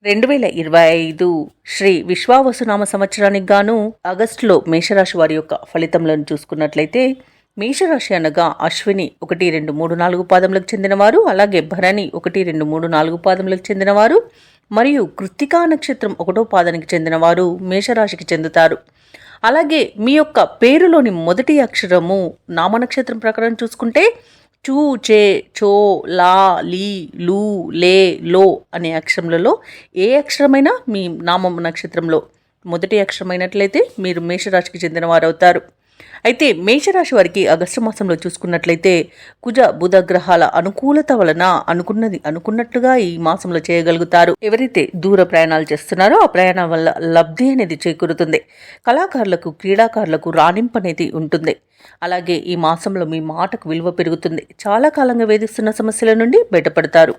2025 శ్రీ విశ్వావసునామ సంవత్సరానికి గాను ఆగస్టులో మేషరాశి వారి యొక్క ఫలితములను చూసుకున్నట్లయితే మేషరాశి అనగా అశ్విని 1, 2, 3, 4 పాదములకు చెందినవారు, అలాగే భరణి 1, 2, 3, 4 పాదములకు చెందినవారు మరియు కృత్తికా నక్షత్రం 1వ పాదానికి చెందినవారు మేషరాశికి చెందుతారు. అలాగే మీ యొక్క పేరులోని మొదటి అక్షరము నామనక్షత్రం ప్రకారం చూసుకుంటే చూ, చే, చో, లా, లీ, లూ, లే, లో అనే అక్షరములలో ఏ అక్షరమైనా మీ నామం నక్షత్రంలో మొదటి అక్షరమైనట్లయితే మీరు మేషరాశికి చెందిన వారు అవుతారు. అయితే మేషరాశి వారికి ఆగస్టు మాసంలో చూసుకున్నట్లయితే కుజ బుధ గ్రహాల అనుకూలత వలన అనుకున్నది అనుకున్నట్లుగా ఈ మాసంలో చేయగలుగుతారు. ఎవరైతే దూర ప్రయాణాలు చేస్తున్నారో ఆ ప్రయాణం వల్ల లబ్ధి అనేది చేకూరుతుంది. కళాకారులకు, క్రీడాకారులకు రాణింపు అనేది ఉంటుంది. అలాగే ఈ మాసంలో మీ మాటకు విలువ పెరుగుతుంది. చాలా కాలంగా వేధిస్తున్న సమస్యల నుండి బయటపడతారు.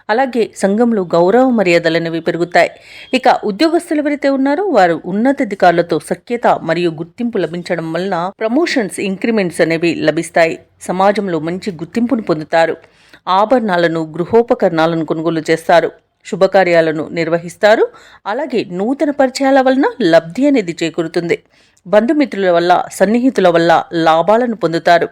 అలాగే సంఘంలో గౌరవ మర్యాదలు అనేవి పెరుగుతాయి. ఇక ఉద్యోగస్తులు ఎవరైతే ఉన్నారో వారు ఉన్నతాధికారులతో సఖ్యత మరియు గుర్తింపు లభించడం వలన ప్రమోషన్స్, ఇంక్రిమెంట్స్ అనేవి లభిస్తాయి. సమాజంలో మంచి గుర్తింపును పొందుతారు. ఆభరణాలను, గృహోపకరణాలను కొనుగోలు చేస్తారు. శుభకార్యాలను నిర్వహిస్తారు. అలాగే నూతన పరిచయాల వలన లబ్ధి అనేది చేకూరుతుంది. బంధుమిత్రుల వల్ల, సన్నిహితుల వల్ల లాభాలను పొందుతారు.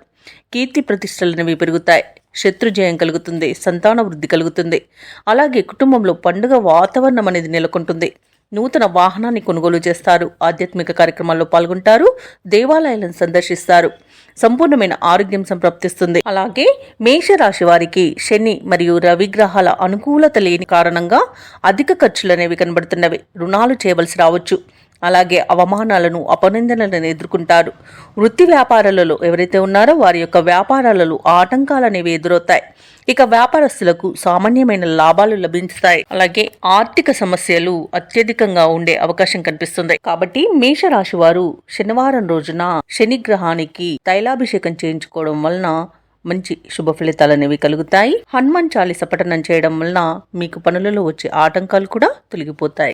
కీర్తి ప్రతిష్టలనేవి పెరుగుతాయి. శత్రుజయం కలుగుతుంది. సంతాన వృద్ధి కలుగుతుంది. అలాగే కుటుంబంలో పండుగ వాతావరణం అనేది నెలకొంటుంది. నూతన వాహనాన్ని కొనుగోలు చేస్తారు. ఆధ్యాత్మిక కార్యక్రమాల్లో పాల్గొంటారు. దేవాలయాలను సందర్శిస్తారు. సంపూర్ణమైన ఆరోగ్యం సంప్రాప్తిస్తుంది. అలాగే మేషరాశి వారికి శని మరియు రవి గ్రహాల అనుకూలత లేని కారణంగా అధిక ఖర్చులు అనేవి కనబడుతున్నవి. రుణాలు చేయవలసి రావచ్చు. అలాగే అవమానాలను, అపనిందనలను ఎదుర్కొంటారు. వృత్తి వ్యాపారాలలో ఎవరైతే ఉన్నారో వారి యొక్క వ్యాపారాలలో ఆటంకాలు అనేవి ఎదురవుతాయి. ఇక వ్యాపారస్తులకు సామాన్యమైన లాభాలు లభిస్తాయి. అలాగే ఆర్థిక సమస్యలు అత్యధికంగా ఉండే అవకాశం కనిపిస్తుంది. కాబట్టి మేషరాశి వారు శనివారం రోజున శని గ్రహానికి తైలాభిషేకం చేయించుకోవడం వలన మంచి శుభ ఫలితాలు అనేవి కలుగుతాయి. హనుమాన్ చాలీస పఠనం చేయడం వలన మీకు పనులలో వచ్చే ఆటంకాలు కూడా తొలగిపోతాయి.